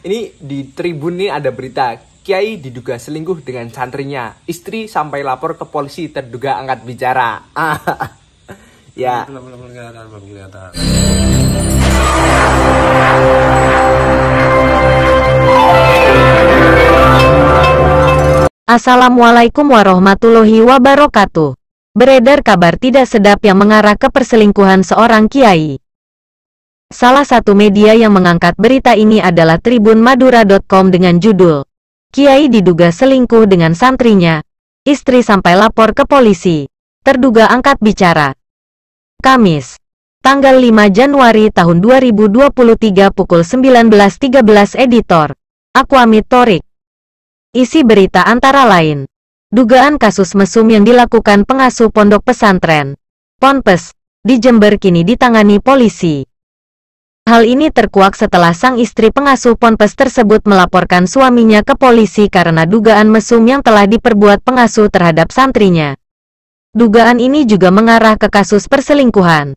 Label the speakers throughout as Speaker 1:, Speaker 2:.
Speaker 1: Ini di Tribun ini ada berita Kiai diduga selingkuh dengan santrinya. Istri sampai lapor ke polisi terduga angkat bicara. Ya.
Speaker 2: Belum kelihatan.
Speaker 3: Assalamualaikum warahmatullahi wabarakatuh. Beredar kabar tidak sedap yang mengarah ke perselingkuhan seorang kiai. Salah satu media yang mengangkat berita ini adalah tribunmadura.com dengan judul Kiai diduga selingkuh dengan santrinya, istri sampai lapor ke polisi, terduga angkat bicara. Kamis, tanggal 5 Januari tahun 2023 pukul 19.13 editor, Aku Amit Thorik. Isi berita antara lain, dugaan kasus mesum yang dilakukan pengasuh pondok pesantren, Ponpes, di Jember kini ditangani polisi. Hal ini terkuak setelah sang istri pengasuh ponpes tersebut melaporkan suaminya ke polisi karena dugaan mesum yang telah diperbuat pengasuh terhadap santrinya. Dugaan ini juga mengarah ke kasus perselingkuhan.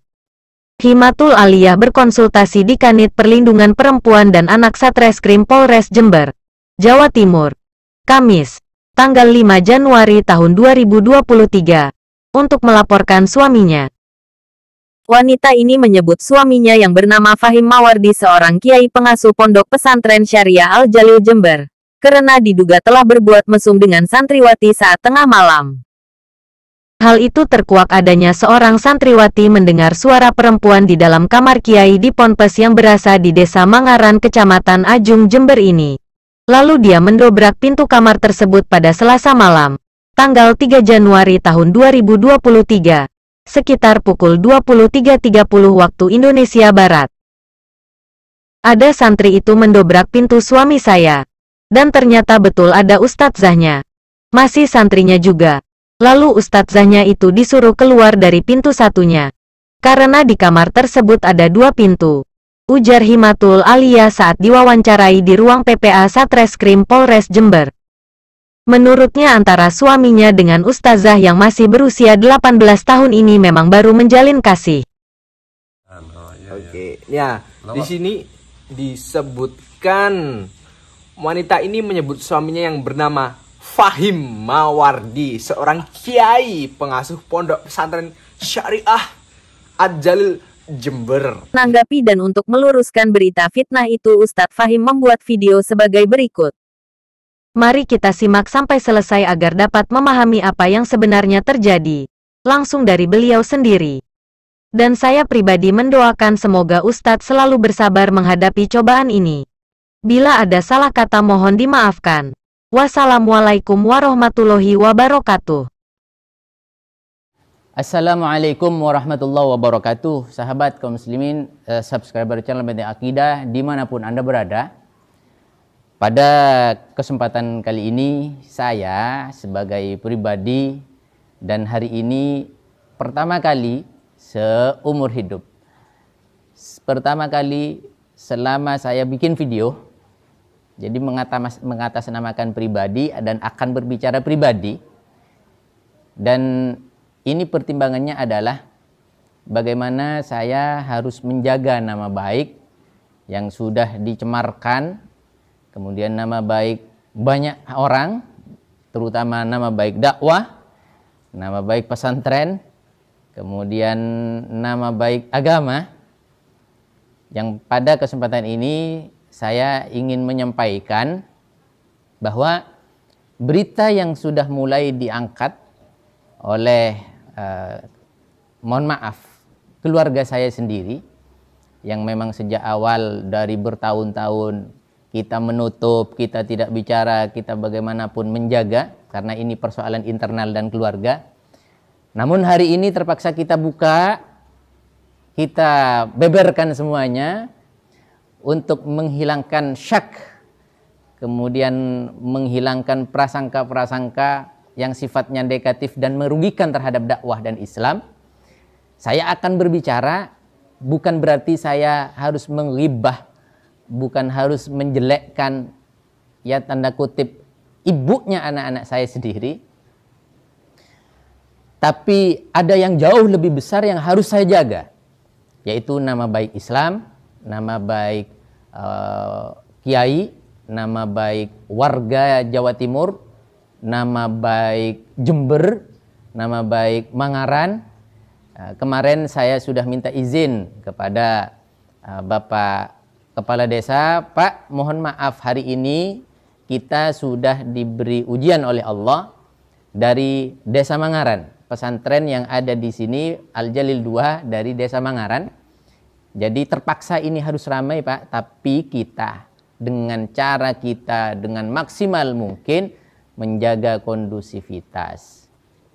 Speaker 3: Himatul Aliyah berkonsultasi di Kanit Perlindungan Perempuan dan Anak Satreskrim Polres Jember, Jawa Timur, Kamis, tanggal 5 Januari tahun 2023, untuk melaporkan suaminya. Wanita ini menyebut suaminya yang bernama Fahim Mawardi seorang kiai pengasuh pondok pesantren Syariah Al-Jalil Jember, karena diduga telah berbuat mesum dengan santriwati saat tengah malam. Hal itu terkuak adanya seorang santriwati mendengar suara perempuan di dalam kamar kiai di ponpes yang berasa di Desa Mangaran, Kecamatan Ajung, Jember ini. Lalu dia mendobrak pintu kamar tersebut pada Selasa malam, tanggal 3 Januari tahun 2023. Sekitar pukul 23.30 waktu Indonesia Barat. Ada santri itu mendobrak pintu suami saya. Dan ternyata betul ada ustadzahnya. Masih santrinya juga. Lalu ustadzahnya itu disuruh keluar dari pintu satunya. Karena di kamar tersebut ada 2 pintu. Ujar Himatul Aliyah saat diwawancarai di ruang PPA Satreskrim Polres Jember. Menurutnya antara suaminya dengan ustazah yang masih berusia 18 tahun ini memang baru menjalin kasih.
Speaker 1: Oke, ya di sini disebutkan wanita ini menyebut suaminya yang bernama Fahim Mawardi, seorang kiai pengasuh pondok pesantren Syariah Al-Jalil Jember.
Speaker 3: Menanggapi dan untuk meluruskan berita fitnah itu, Ustadz Fahim membuat video sebagai berikut. Mari kita simak sampai selesai agar dapat memahami apa yang sebenarnya terjadi. Langsung dari beliau sendiri. Dan saya pribadi mendoakan semoga Ustadz selalu bersabar menghadapi cobaan ini. Bila ada salah kata mohon dimaafkan. Wassalamualaikum warahmatullahi wabarakatuh.
Speaker 4: Assalamualaikum warahmatullahi wabarakatuh. Sahabat kaum muslimin, subscriber channel Benteng Akidah dimanapun Anda berada. Pada kesempatan kali ini, saya sebagai pribadi dan hari ini pertama kali seumur hidup. Pertama kali selama saya bikin video, jadi mengatasnamakan pribadi dan akan berbicara pribadi. Dan ini pertimbangannya adalah bagaimana saya harus menjaga nama baik yang sudah dicemarkan. Kemudian nama baik banyak orang, terutama nama baik dakwah, nama baik pesantren, kemudian nama baik agama. Yang pada kesempatan ini saya ingin menyampaikan bahwa berita yang sudah mulai diangkat oleh, mohon maaf, keluarga saya sendiri, yang memang sejak awal dari bertahun-tahun kita menutup, kita tidak bicara, kita bagaimanapun menjaga, karena ini persoalan internal dan keluarga. Namun hari ini terpaksa kita buka, kita beberkan semuanya, untuk menghilangkan syak, kemudian menghilangkan prasangka-prasangka yang sifatnya negatif dan merugikan terhadap dakwah dan Islam. Saya akan berbicara, bukan berarti saya harus menghibah, bukan harus menjelekkan, ya tanda kutip, ibunya anak-anak saya sendiri. Tapi ada yang jauh lebih besar yang harus saya jaga, yaitu nama baik Islam, nama baik kiai, nama baik warga Jawa Timur, nama baik Jember, nama baik Mangaran. Kemarin saya sudah minta izin kepada Bapak Kepala Desa, Pak, mohon maaf hari ini kita sudah diberi ujian oleh Allah dari Desa Mangaran, pesantren yang ada di sini Al-Jalil 2 dari Desa Mangaran. Jadi terpaksa ini harus ramai, Pak, tapi kita dengan cara kita dengan maksimal mungkin menjaga kondusivitas.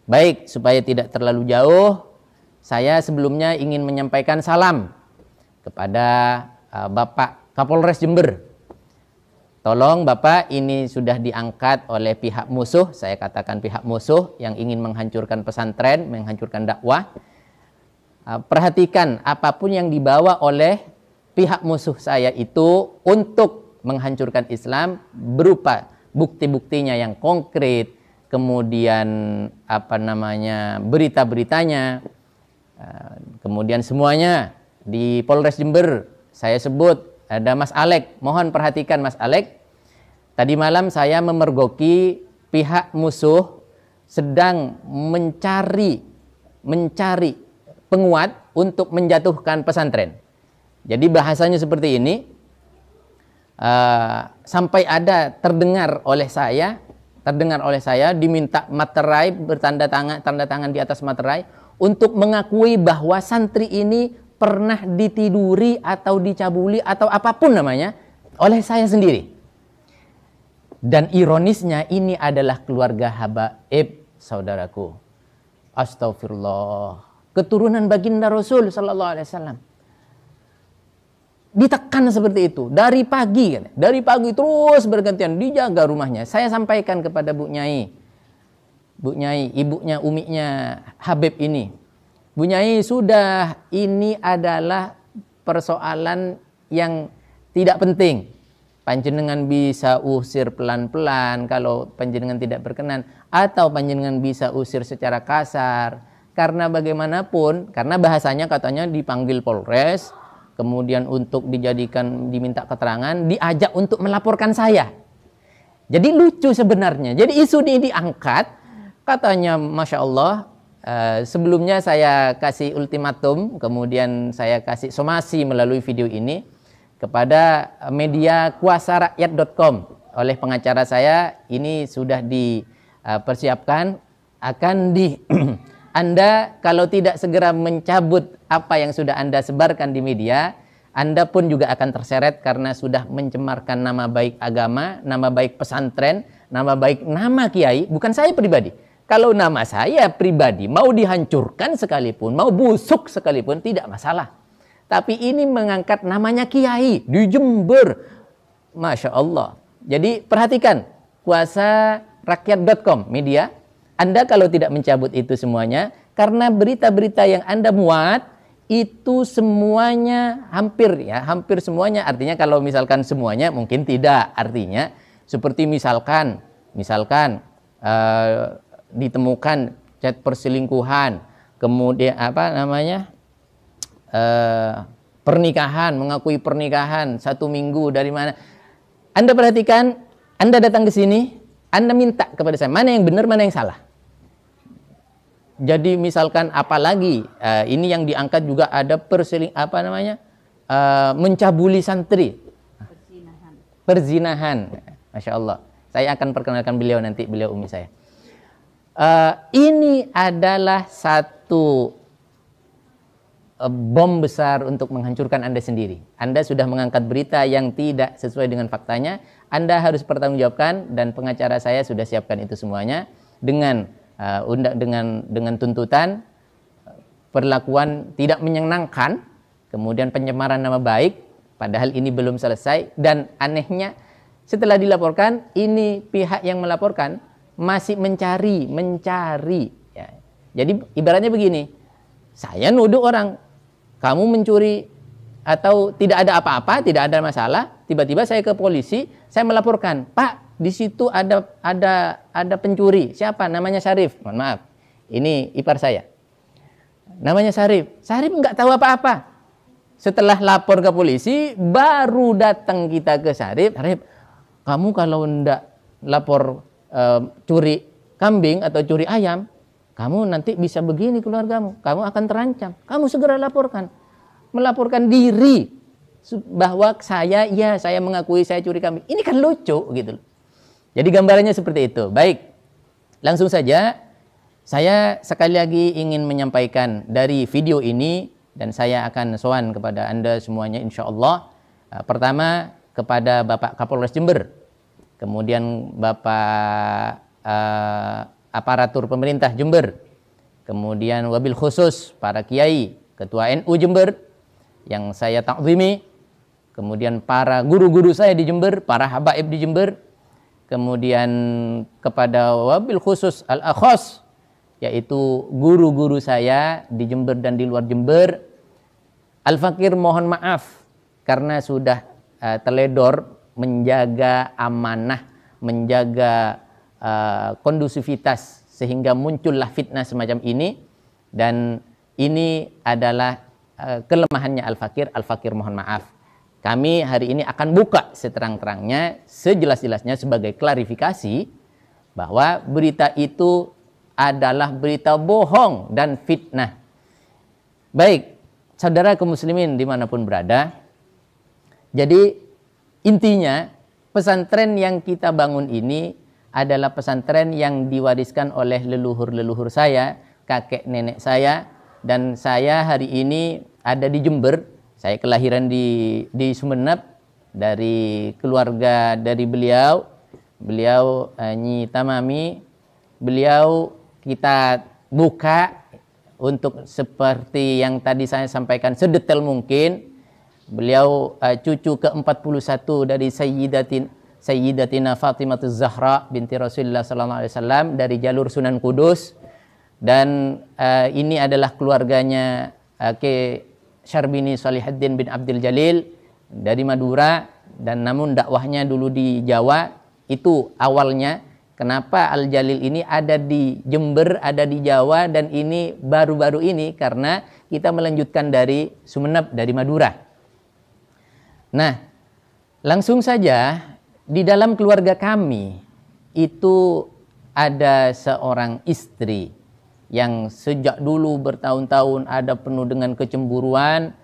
Speaker 4: Baik, supaya tidak terlalu jauh, saya sebelumnya ingin menyampaikan salam kepada Bapak Kapolres Jember. Tolong Bapak, ini sudah diangkat oleh pihak musuh, saya katakan pihak musuh yang ingin menghancurkan pesantren, menghancurkan dakwah. Perhatikan apapun yang dibawa oleh pihak musuh saya itu untuk menghancurkan Islam berupa bukti-buktinya yang konkret, kemudian berita-beritanya, kemudian semuanya di Polres Jember. Saya sebut ada Mas Alek, mohon perhatikan Mas Alek. Tadi malam saya memergoki pihak musuh sedang mencari penguat untuk menjatuhkan pesantren. Jadi bahasanya seperti ini, sampai ada terdengar oleh saya diminta materai, tanda tangan di atas materai untuk mengakui bahwa santri ini pernah ditiduri atau dicabuli atau apapun namanya oleh saya sendiri. Dan ironisnya ini adalah keluarga habaib, saudaraku. Astagfirullah. Keturunan baginda Rasul sallallahu alaihi wasallam. Ditekan seperti itu dari pagi terus bergantian dijaga rumahnya. Saya sampaikan kepada Bu Nyai, ibunya umiknya Habib ini. Bu Nyai, sudah, ini adalah persoalan yang tidak penting. Panjenengan bisa usir pelan-pelan kalau panjenengan tidak berkenan, atau panjenengan bisa usir secara kasar. Karena bagaimanapun, karena bahasanya katanya dipanggil Polres, kemudian untuk diminta keterangan, diajak untuk melaporkan saya. Jadi lucu sebenarnya. Jadi isu ini diangkat, katanya Masya Allah, sebelumnya saya kasih ultimatum, kemudian saya kasih somasi melalui video ini kepada media kuasarakyat.com oleh pengacara saya. Ini sudah dipersiapkan, akan Anda kalau tidak segera mencabut apa yang sudah Anda sebarkan di media, Anda pun juga akan terseret karena sudah mencemarkan nama baik agama, nama baik pesantren, nama baik nama kiai, bukan saya pribadi. Kalau nama saya pribadi mau dihancurkan sekalipun, mau busuk sekalipun, tidak masalah. Tapi ini mengangkat namanya kiai di Jember. Masya Allah. Jadi perhatikan, kuasarakyat.com media. Anda kalau tidak mencabut itu semuanya, karena berita-berita yang Anda muat, itu semuanya hampir semuanya. Artinya kalau misalkan semuanya mungkin tidak. Artinya seperti misalkan ditemukan chat perselingkuhan, kemudian pernikahan, mengakui pernikahan 1 minggu dari mana. Anda perhatikan, Anda datang ke sini, Anda minta kepada saya mana yang benar, mana yang salah. Jadi misalkan apalagi ini yang diangkat juga ada mencabuli santri, perzinahan. Masya Allah. Saya akan perkenalkan beliau nanti, beliau umi saya. Ini adalah satu bom besar untuk menghancurkan Anda sendiri. Anda sudah mengangkat berita yang tidak sesuai dengan faktanya. Anda harus pertanggungjawabkan, dan pengacara saya sudah siapkan itu semuanya dengan tuntutan perlakuan tidak menyenangkan, kemudian pencemaran nama baik, padahal ini belum selesai. Dan anehnya setelah dilaporkan, ini pihak yang melaporkan masih mencari ya. Jadi ibaratnya begini, saya nuduh orang, kamu mencuri atau tidak ada apa-apa, tidak ada masalah, tiba-tiba saya ke polisi, saya melaporkan, Pak, di situ ada pencuri. Siapa? Namanya Syarif. Mohon maaf, ini ipar saya. Namanya Syarif. Syarif nggak tahu apa-apa. Setelah lapor ke polisi, baru datang kita ke Syarif. Syarif, kamu kalau ndak lapor curi kambing atau curi ayam, kamu nanti bisa begini keluargamu. Kamu akan terancam. Kamu segera laporkan. Melaporkan diri bahwa saya mengakui saya curi kambing. Ini kan lucu gitu. Jadi gambarannya seperti itu. Baik, langsung saja saya sekali lagi ingin menyampaikan dari video ini, dan saya akan sowan kepada Anda semuanya insya Allah. Pertama kepada Bapak Kapolres Jember, kemudian Bapak aparatur pemerintah Jember, kemudian wabil khusus para kiai, ketua NU Jember yang saya takzimi, kemudian para guru-guru saya di Jember, para habaib di Jember, kemudian kepada wabil khusus al-akhos, yaitu guru-guru saya di Jember dan di luar Jember. Al-Fakir mohon maaf karena sudah teledor menjaga amanah, menjaga kondusivitas sehingga muncullah fitnah semacam ini, dan ini adalah kelemahannya Al-Fakir. Al-Fakir mohon maaf. Kami hari ini akan buka seterang-terangnya, sejelas-jelasnya sebagai klarifikasi bahwa berita itu adalah berita bohong dan fitnah. Baik, saudara kaum muslimin dimanapun berada, jadi intinya pesantren yang kita bangun ini adalah pesantren yang diwariskan oleh leluhur-leluhur saya, kakek nenek saya, dan saya hari ini ada di Jember. Saya kelahiran di Sumeneb, dari keluarga dari beliau Nyi Tamami. Beliau kita buka untuk seperti yang tadi saya sampaikan sedetail mungkin. Beliau cucu ke-41 dari Sayyidatina Fatimah Zahra binti Rasulullah sallallahu alaihi wasallam dari jalur Sunan Kudus, dan ini adalah keluarganya Ke Syarbini Salihuddin bin Abdul Jalil dari Madura, dan namun dakwahnya dulu di Jawa. Itu awalnya kenapa Al Jalil ini ada di Jember, ada di Jawa, dan ini baru-baru ini karena kita melanjutkan dari Sumeneb, dari Madura. Nah, langsung saja di dalam keluarga kami itu ada seorang istri yang sejak dulu bertahun-tahun ada penuh dengan kecemburuan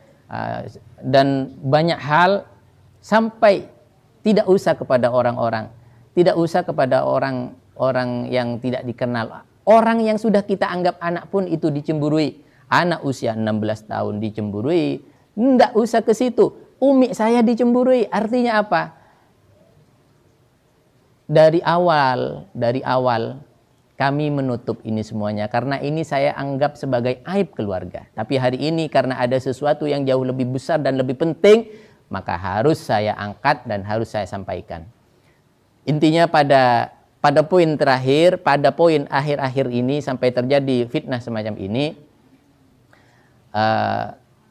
Speaker 4: dan banyak hal, sampai tidak usah kepada orang-orang, tidak usah kepada orang-orang yang tidak dikenal. Orang yang sudah kita anggap anak pun itu dicemburui. Anak usia 16 tahun dicemburui. Tidak usah ke situ. Umi saya dicemburui. Artinya apa? Dari awal kami menutup ini semuanya karena ini saya anggap sebagai aib keluarga. Tapi hari ini karena ada sesuatu yang jauh lebih besar dan lebih penting, maka harus saya angkat dan harus saya sampaikan. Intinya pada poin terakhir, pada poin akhir-akhir ini sampai terjadi fitnah semacam ini,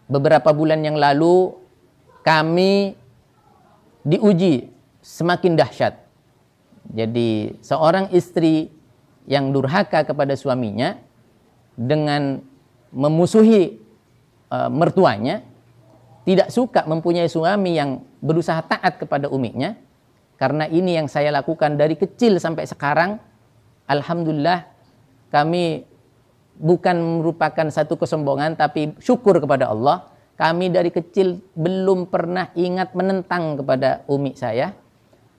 Speaker 4: beberapa bulan yang lalu kami diuji semakin dahsyat. Jadi seorang istri yang durhaka kepada suaminya dengan memusuhi mertuanya, tidak suka mempunyai suami yang berusaha taat kepada uminya. Karena ini yang saya lakukan dari kecil sampai sekarang, alhamdulillah kami bukan merupakan satu kesombongan, tapi syukur kepada Allah. Kami dari kecil belum pernah ingat menentang kepada umi saya,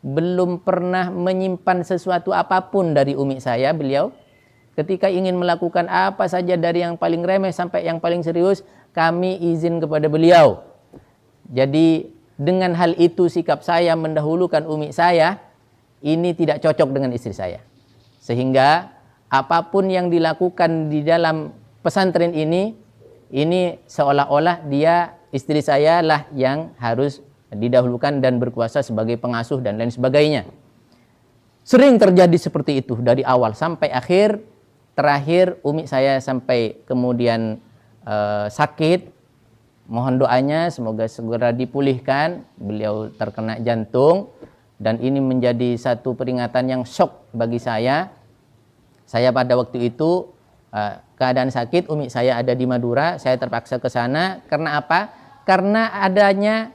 Speaker 4: belum pernah menyimpan sesuatu apapun dari umi saya. Beliau ketika ingin melakukan apa saja dari yang paling remeh sampai yang paling serius, kami izin kepada beliau. Jadi dengan hal itu sikap saya mendahulukan umi saya ini tidak cocok dengan istri saya. Sehingga apapun yang dilakukan di dalam pesantren ini seolah-olah dia, istri saya lah yang harus didahulukan dan berkuasa sebagai pengasuh dan lain sebagainya. Sering terjadi seperti itu dari awal sampai akhir. Terakhir umi saya sampai kemudian sakit. Mohon doanya semoga segera dipulihkan. Beliau terkena jantung dan ini menjadi satu peringatan yang shock bagi saya. Saya pada waktu itu keadaan sakit, umi saya ada di Madura, saya terpaksa ke sana. Karena apa? karena adanya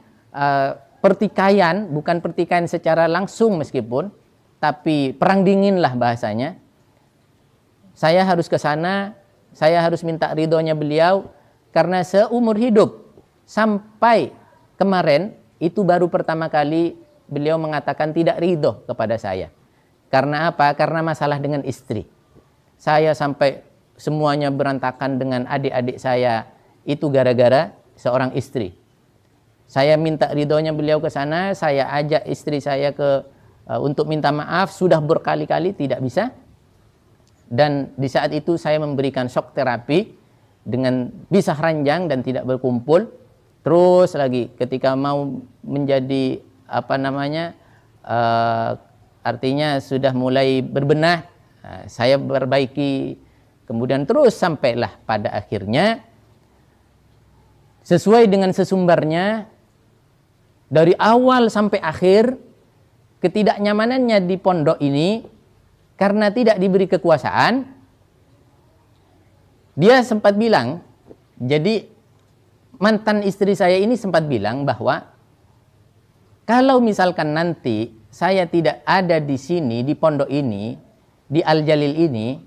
Speaker 4: pertikaian, bukan pertikaian secara langsung meskipun, tapi perang dingin lah bahasanya. Saya harus ke sana, saya harus minta ridhonya beliau, karena seumur hidup sampai kemarin itu baru pertama kali beliau mengatakan tidak ridho kepada saya. Karena apa? Karena masalah dengan istri. Saya sampai semuanya berantakan dengan adik-adik saya, itu gara-gara seorang istri. Saya minta ridhonya beliau ke sana, saya ajak istri saya untuk minta maaf, sudah berkali-kali tidak bisa. Dan di saat itu saya memberikan shock terapi dengan pisah ranjang dan tidak berkumpul. Terus lagi ketika mau menjadi artinya sudah mulai berbenah, saya perbaiki, kemudian terus sampailah pada akhirnya sesuai dengan sesumbarnya. Dari awal sampai akhir, ketidaknyamanannya di pondok ini karena tidak diberi kekuasaan. Dia sempat bilang, jadi mantan istri saya ini sempat bilang bahwa kalau misalkan nanti saya tidak ada di sini, di pondok ini, di Al-Jalil ini,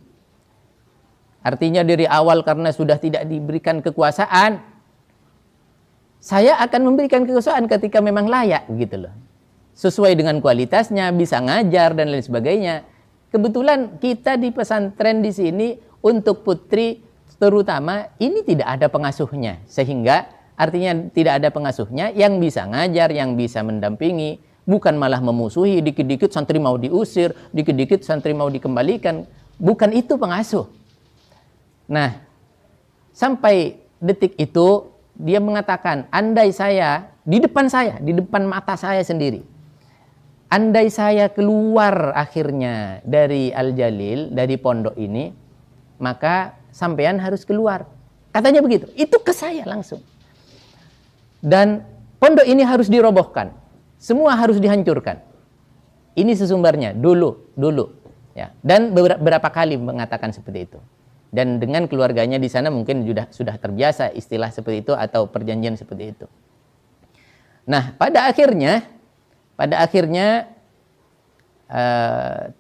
Speaker 4: artinya dari awal karena sudah tidak diberikan kekuasaan, saya akan memberikan kekuasaan ketika memang layak gitu loh. Sesuai dengan kualitasnya, bisa ngajar dan lain sebagainya. Kebetulan kita di pesantren di sini untuk putri terutama ini tidak ada pengasuhnya. Sehingga artinya tidak ada pengasuhnya yang bisa ngajar, yang bisa mendampingi, bukan malah memusuhi, dikit-dikit santri mau diusir, dikit-dikit santri mau dikembalikan. Bukan itu pengasuh. Nah, sampai detik itu dia mengatakan, andai saya, di depan mata saya sendiri, andai saya keluar akhirnya dari Al-Jalil, dari pondok ini, maka sampean harus keluar. Katanya begitu, itu ke saya langsung. Dan pondok ini harus dirobohkan, semua harus dihancurkan. Ini sesumbarnya, dulu. Ya. Dan beberapa kali mengatakan seperti itu. Dan dengan keluarganya di sana mungkin sudah terbiasa istilah seperti itu atau perjanjian seperti itu. Nah, pada akhirnya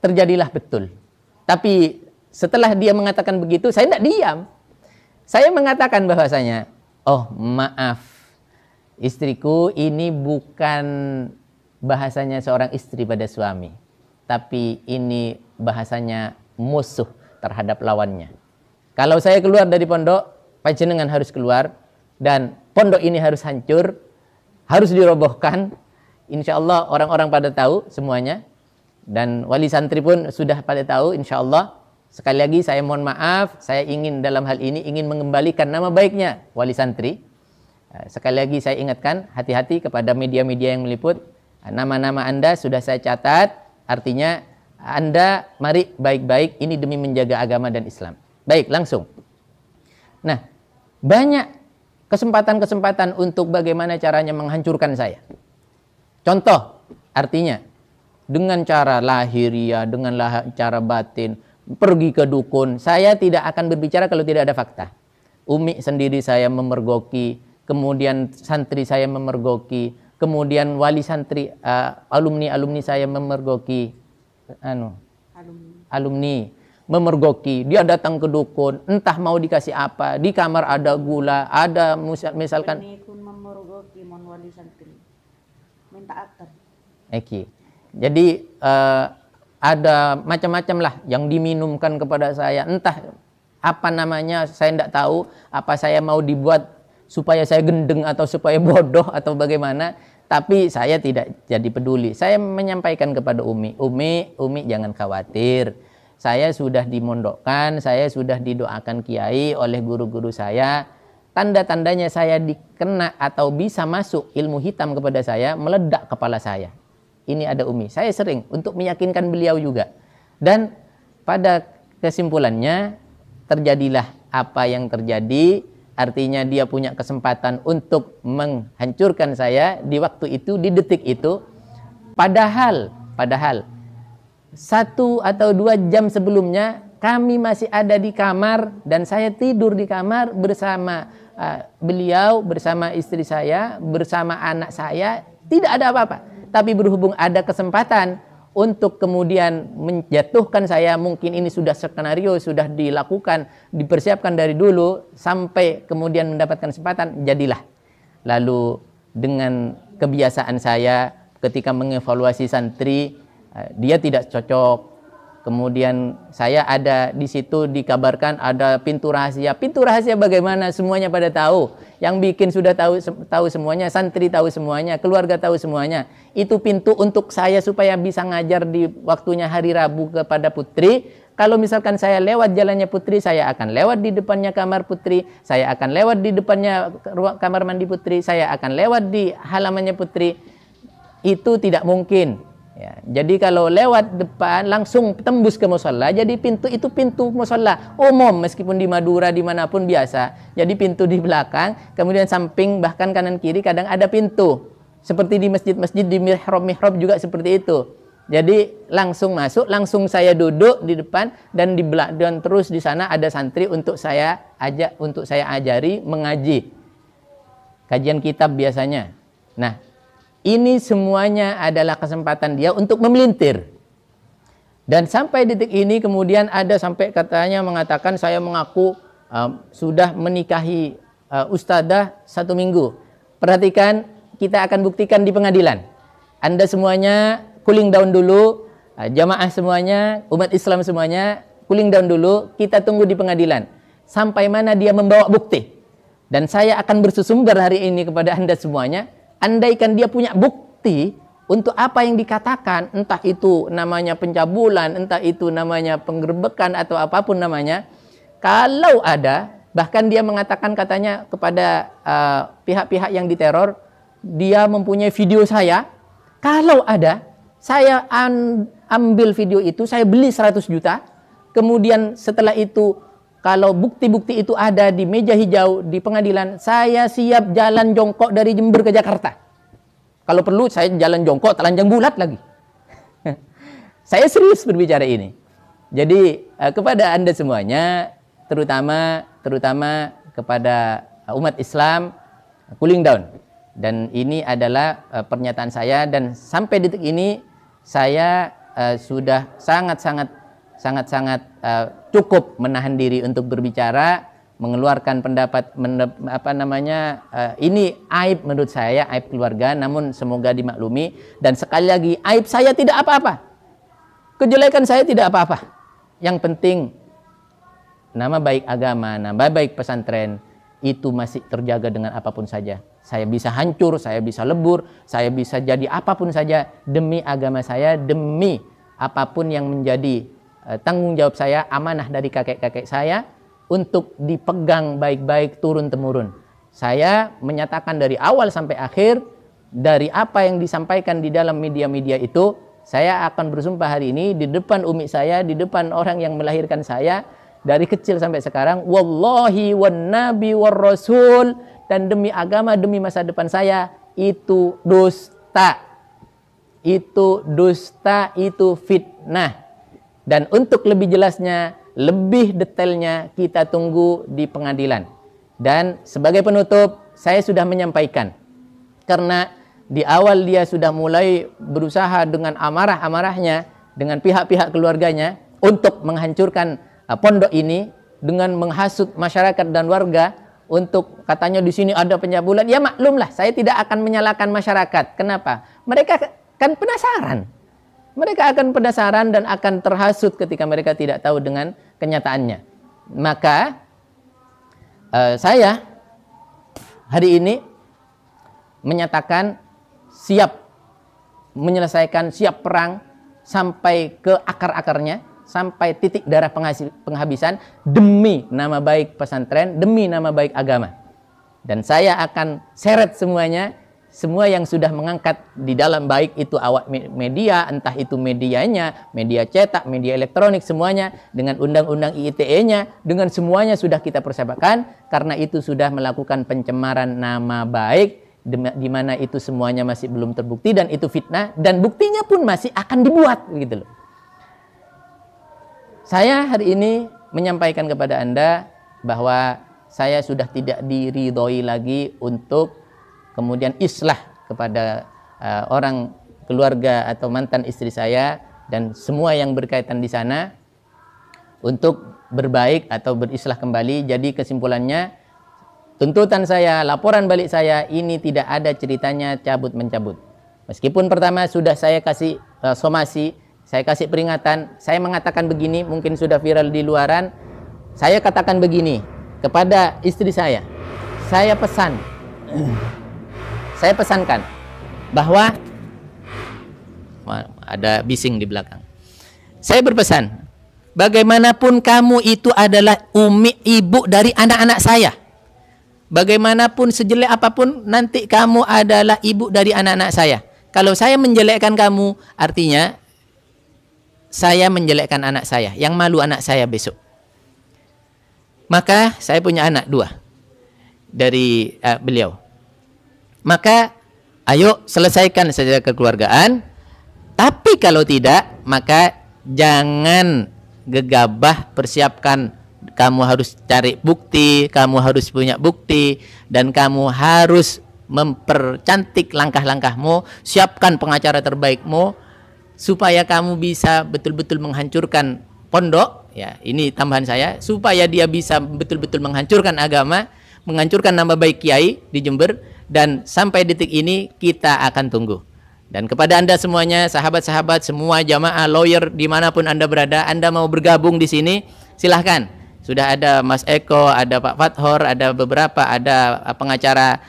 Speaker 4: terjadilah betul. Tapi setelah dia mengatakan begitu, saya tidak diam. Saya mengatakan bahwasanya, oh maaf, istriku ini bukan bahasanya seorang istri pada suami, tapi ini bahasanya musuh terhadap lawannya. Kalau saya keluar dari pondok, panjenengan harus keluar, dan pondok ini harus hancur, harus dirobohkan. Insya Allah orang-orang pada tahu semuanya, dan wali santri pun sudah pada tahu insya Allah. Sekali lagi saya mohon maaf, saya ingin dalam hal ini ingin mengembalikan nama baiknya wali santri. Sekali lagi saya ingatkan, hati-hati kepada media-media yang meliput. Nama-nama Anda sudah saya catat, artinya Anda mari baik-baik, ini demi menjaga agama dan Islam. Baik, langsung. Nah, banyak kesempatan-kesempatan untuk bagaimana caranya menghancurkan saya. Contoh, artinya, dengan cara lahiriah, dengan cara batin, pergi ke dukun. Saya tidak akan berbicara kalau tidak ada fakta. Umi sendiri saya memergoki, kemudian santri saya memergoki, kemudian wali santri, alumni saya memergoki, alumni memergoki, dia datang ke dukun, entah mau dikasih apa, di kamar ada gula, ada misalkan
Speaker 5: ini pun memergoki mon wali santri minta akad.
Speaker 4: Eki. Jadi ada macam-macam lah yang diminumkan kepada saya, entah apa namanya saya tidak tahu, apa saya mau dibuat supaya saya gendeng atau supaya bodoh atau bagaimana, tapi saya tidak jadi peduli. Saya menyampaikan kepada Umi jangan khawatir. Saya sudah dimondokkan, saya sudah didoakan kiai oleh guru-guru saya. Tanda-tandanya saya dikena atau bisa masuk ilmu hitam kepada saya, meledak kepala saya. Ini ada Umi. Saya sering untuk meyakinkan beliau juga. Dan pada kesimpulannya terjadilah apa yang terjadi. Artinya dia punya kesempatan untuk menghancurkan saya di waktu itu, di detik itu. Padahal 1 atau 2 jam sebelumnya kami masih ada di kamar dan saya tidur di kamar bersama beliau bersama istri saya, bersama anak saya, tidak ada apa-apa. Tapi berhubung ada kesempatan untuk kemudian menjatuhkan saya, mungkin ini sudah skenario, sudah dilakukan, dipersiapkan dari dulu, sampai kemudian mendapatkan kesempatan, jadilah. Lalu dengan kebiasaan saya ketika mengevaluasi santri, dia tidak cocok. Kemudian saya ada di situ, dikabarkan ada pintu rahasia. Pintu rahasia bagaimana? Semuanya pada tahu. Yang bikin sudah tahu semuanya, santri tahu semuanya, keluarga tahu semuanya. Itu pintu untuk saya supaya bisa ngajar di waktunya hari Rabu kepada putri. Kalau misalkan saya lewat jalannya putri, saya akan lewat di depannya kamar putri, saya akan lewat di depannya kamar mandi putri, saya akan lewat di halamannya putri. Itu tidak mungkin. Ya, jadi kalau lewat depan langsung tembus ke musholla, jadi pintu itu pintu musholla umum, meskipun di Madura dimanapun biasa. Jadi pintu di belakang, kemudian samping, bahkan kanan kiri kadang ada pintu. Seperti di masjid-masjid, di mihrab-mihrab juga seperti itu. Jadi langsung masuk, langsung saya duduk di depan, dan dan terus di sana ada santri untuk saya ajari mengaji. Kajian kitab biasanya. Nah, ini semuanya adalah kesempatan dia untuk memelintir. Dan sampai detik ini kemudian ada sampai katanya mengatakan saya mengaku sudah menikahi ustadzah 1 minggu. Perhatikan, kita akan buktikan di pengadilan. Anda semuanya cooling down dulu, jamaah semuanya, umat Islam semuanya cooling down dulu, kita tunggu di pengadilan. Sampai mana dia membawa bukti. Dan saya akan bersusumber hari ini kepada Anda semuanya. Andaikan dia punya bukti untuk apa yang dikatakan, entah itu namanya pencabulan, entah itu namanya penggerbekan atau apapun namanya, kalau ada, bahkan dia mengatakan katanya kepada pihak-pihak yang diteror, dia mempunyai video saya, kalau ada, saya ambil video itu, saya beli 100 juta, kemudian setelah itu, kalau bukti-bukti itu ada di meja hijau di pengadilan, saya siap jalan jongkok dari Jember ke Jakarta. Kalau perlu saya jalan jongkok telanjang bulat lagi. Saya serius berbicara ini. Jadi kepada Anda semuanya, terutama kepada umat Islam, cooling down. Dan ini adalah pernyataan saya, dan sampai detik ini saya sudah sangat-sangat cukup menahan diri untuk berbicara, mengeluarkan pendapat ini aib menurut saya, aib keluarga, namun semoga dimaklumi. Dan sekali lagi, aib saya tidak apa-apa, kejelekan saya tidak apa-apa. Yang penting nama baik agama, nama baik pesantren itu masih terjaga dengan apapun saja. Saya bisa hancur, saya bisa lebur, saya bisa jadi apapun saja demi agama saya, demi apapun yang menjadi tanggung jawab saya, amanah dari kakek-kakek saya untuk dipegang baik-baik turun-temurun. Saya menyatakan dari awal sampai akhir, dari apa yang disampaikan di dalam media-media itu, saya akan bersumpah hari ini di depan umi saya, di depan orang yang melahirkan saya, dari kecil sampai sekarang, wallahi wan nabi war rasul, dan demi agama, demi masa depan saya, itu dusta. Itu dusta, itu fitnah. Dan untuk lebih jelasnya, lebih detailnya kita tunggu di pengadilan. Dan sebagai penutup, saya sudah menyampaikan. Karena di awal dia sudah mulai berusaha dengan amarah-amarahnya, dengan pihak-pihak keluarganya, untuk menghancurkan pondok ini, dengan menghasut masyarakat dan warga, untuk katanya di sini ada pencabulan. Ya maklumlah, saya tidak akan menyalahkan masyarakat. Kenapa? Mereka kan penasaran. Mereka akan penasaran dan akan terhasut ketika mereka tidak tahu dengan kenyataannya. Maka saya hari ini menyatakan siap menyelesaikan, siap perang sampai ke akar-akarnya, sampai titik darah penghabisan demi nama baik pesantren, demi nama baik agama. Dan saya akan seret semuanya, semua yang sudah mengangkat di dalam, baik itu awak media, entah itu medianya, media cetak, media elektronik, semuanya dengan undang-undang IITE-nya, dengan semuanya sudah kita persiapkan, karena itu sudah melakukan pencemaran nama baik, di mana itu semuanya masih belum terbukti dan itu fitnah, dan buktinya pun masih akan dibuat, begitu loh. Saya hari ini menyampaikan kepada Anda bahwa saya sudah tidak diridhoi lagi untuk kemudian islah kepada orang keluarga atau mantan istri saya dan semua yang berkaitan di sana untuk berbaik atau berislah kembali. Jadi kesimpulannya, tuntutan saya, laporan balik saya ini tidak ada ceritanya cabut-mencabut. Meskipun pertama sudah saya kasih somasi, saya kasih peringatan, saya mengatakan begini, mungkin sudah viral di luaran. Saya katakan begini kepada istri saya pesankan bahwa ada bising di belakang. Saya berpesan, bagaimanapun kamu itu adalah ibu dari anak-anak saya. Bagaimanapun sejelek apapun nanti kamu adalah ibu dari anak-anak saya. Kalau saya menjelekkan kamu, artinya saya menjelekkan anak saya. Yang malu anak saya besok. Maka saya punya anak 2 dari beliau. Maka ayo selesaikan saja kekeluargaan. Tapi kalau tidak, maka jangan gegabah persiapkan. Kamu harus cari bukti, kamu harus punya bukti, dan kamu harus mempercantik langkah-langkahmu, siapkan pengacara terbaikmu, supaya kamu bisa betul-betul menghancurkan pondok. Ya, ini tambahan saya, supaya dia bisa betul-betul menghancurkan agama, menghancurkan nama baik kiai di Jember, dan sampai detik ini kita akan tunggu. Dan kepada Anda semuanya, sahabat-sahabat, semua jamaah, lawyer, dimanapun Anda berada, Anda mau bergabung di sini, silahkan. Sudah ada Mas Eko, ada Pak Fathor, ada beberapa, ada pengacara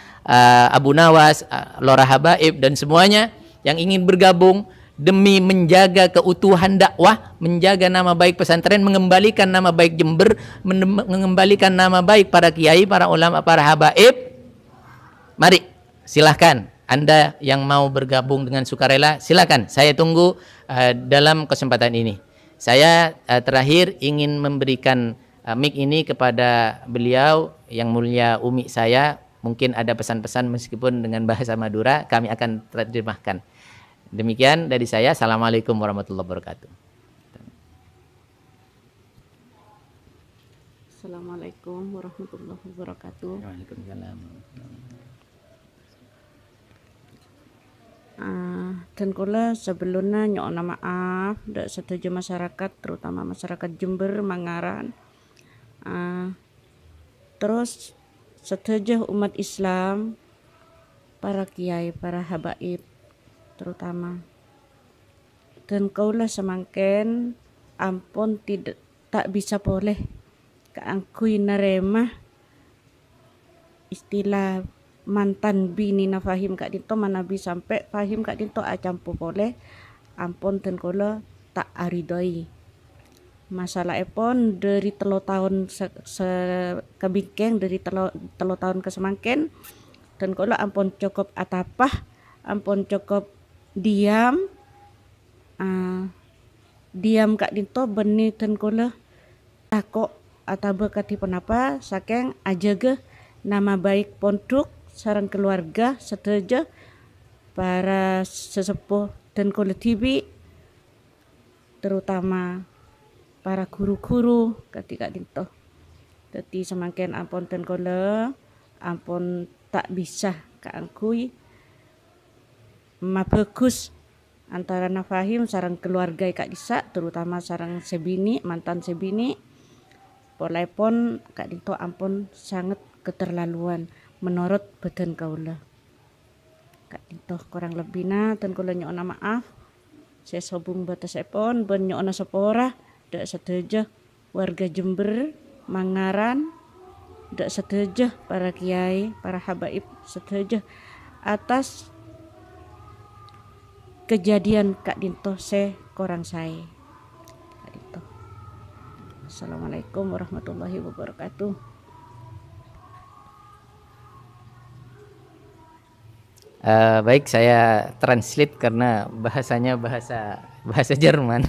Speaker 4: Abu Nawas, Lora Habaib, dan semuanya yang ingin bergabung demi menjaga keutuhan dakwah, menjaga nama baik pesantren, mengembalikan nama baik Jember, mengembalikan nama baik para kiai, para ulama, para habaib. Mari, silahkan. Anda yang mau bergabung dengan sukarela, silakan. Saya tunggu dalam kesempatan ini. Saya terakhir ingin memberikan mic ini kepada beliau yang mulia Umi saya. Mungkin ada pesan-pesan meskipun dengan bahasa Madura, kami akan terjemahkan. Demikian dari saya. Assalamualaikum warahmatullahi wabarakatuh.
Speaker 5: Assalamualaikum warahmatullahi wabarakatuh.
Speaker 4: Waalaikumsalam.
Speaker 5: Dan kula sebelumnya nyona maaf dak setuju masyarakat, terutama masyarakat Jember, Mangaran. Terus setuju umat Islam, para kiai, para habaib terutama. Dan kaulah semangken ampun tak bisa boleh keangkui nerema istilah mantan bini na fahim kak dinto manabi sampai fahim kak dinto acampu boleh ampun dan kola tak aridoi masalah epon dari telo tahun kebingkeng dari telo tahun ke semangken dan kola ampun cukup atapah ampun cukup diam kak dinto benih dan kola takok atau berkati penapa saking ajaga nama baik pondok sarang keluarga seteja para sesepuh dan kolektivi terutama para guru-guru ketika dinto. Jadi semakin ampun dan kole ampun tak bisa keangkui bagus antara nafahim sarang keluarga kak disa terutama sarang sebini mantan sebini polai pon kak dinto ampun sangat keterlaluan menurut badan kaula. Kak dinto kurang lebihna dan kula nyona maaf. Saya sobung batas epon ben nyona sepora dak seteja warga Jember, Mangaran, dak seteja para kiai, para habaib seteja atas kejadian kak dinto kurang saya. Kak dinto. Assalamualaikum warahmatullahi wabarakatuh.
Speaker 4: Baik, saya translate karena bahasanya bahasa Jerman.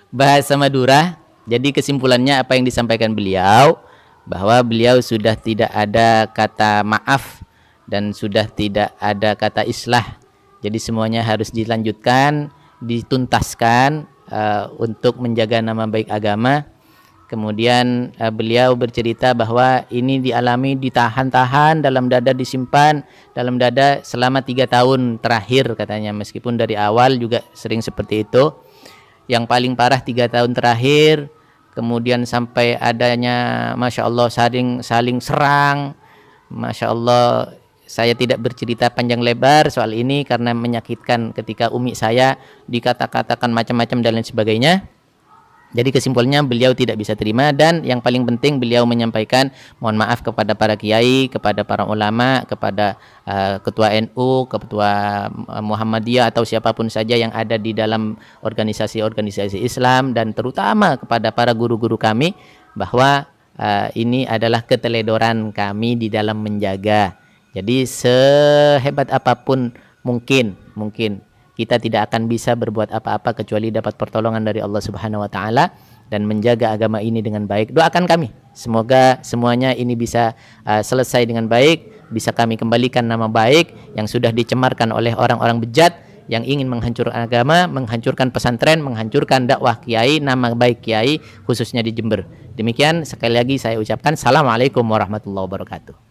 Speaker 4: Bahasa Madura. Jadi kesimpulannya apa yang disampaikan beliau, bahwa beliau sudah tidak ada kata maaf dan sudah tidak ada kata islah. Jadi semuanya harus dilanjutkan, dituntaskan untuk menjaga nama baik agama. Kemudian beliau bercerita bahwa ini dialami, ditahan-tahan dalam dada, disimpan dalam dada selama 3 tahun terakhir katanya. Meskipun dari awal juga sering seperti itu. Yang paling parah 3 tahun terakhir. Kemudian sampai adanya Masya Allah saling serang. Masya Allah, saya tidak bercerita panjang lebar soal ini karena menyakitkan ketika umi saya dikata-katakan macam-macam dan lain sebagainya. Jadi kesimpulannya beliau tidak bisa terima, dan yang paling penting beliau menyampaikan mohon maaf kepada para kiai, kepada para ulama, kepada ketua NU, ketua Muhammadiyah atau siapapun saja yang ada di dalam organisasi-organisasi Islam, dan terutama kepada para guru-guru kami bahwa ini adalah keteledoran kami di dalam menjaga. Jadi sehebat apapun mungkin kita tidak akan bisa berbuat apa-apa kecuali dapat pertolongan dari Allah Subhanahu wa taala dan menjaga agama ini dengan baik. Doakan kami semoga semuanya ini bisa selesai dengan baik, bisa kami kembalikan nama baik yang sudah dicemarkan oleh orang-orang bejat yang ingin menghancurkan agama, menghancurkan pesantren, menghancurkan dakwah kiai, nama baik kiai khususnya di Jember. Demikian sekali lagi saya ucapkan assalamualaikum warahmatullahi wabarakatuh.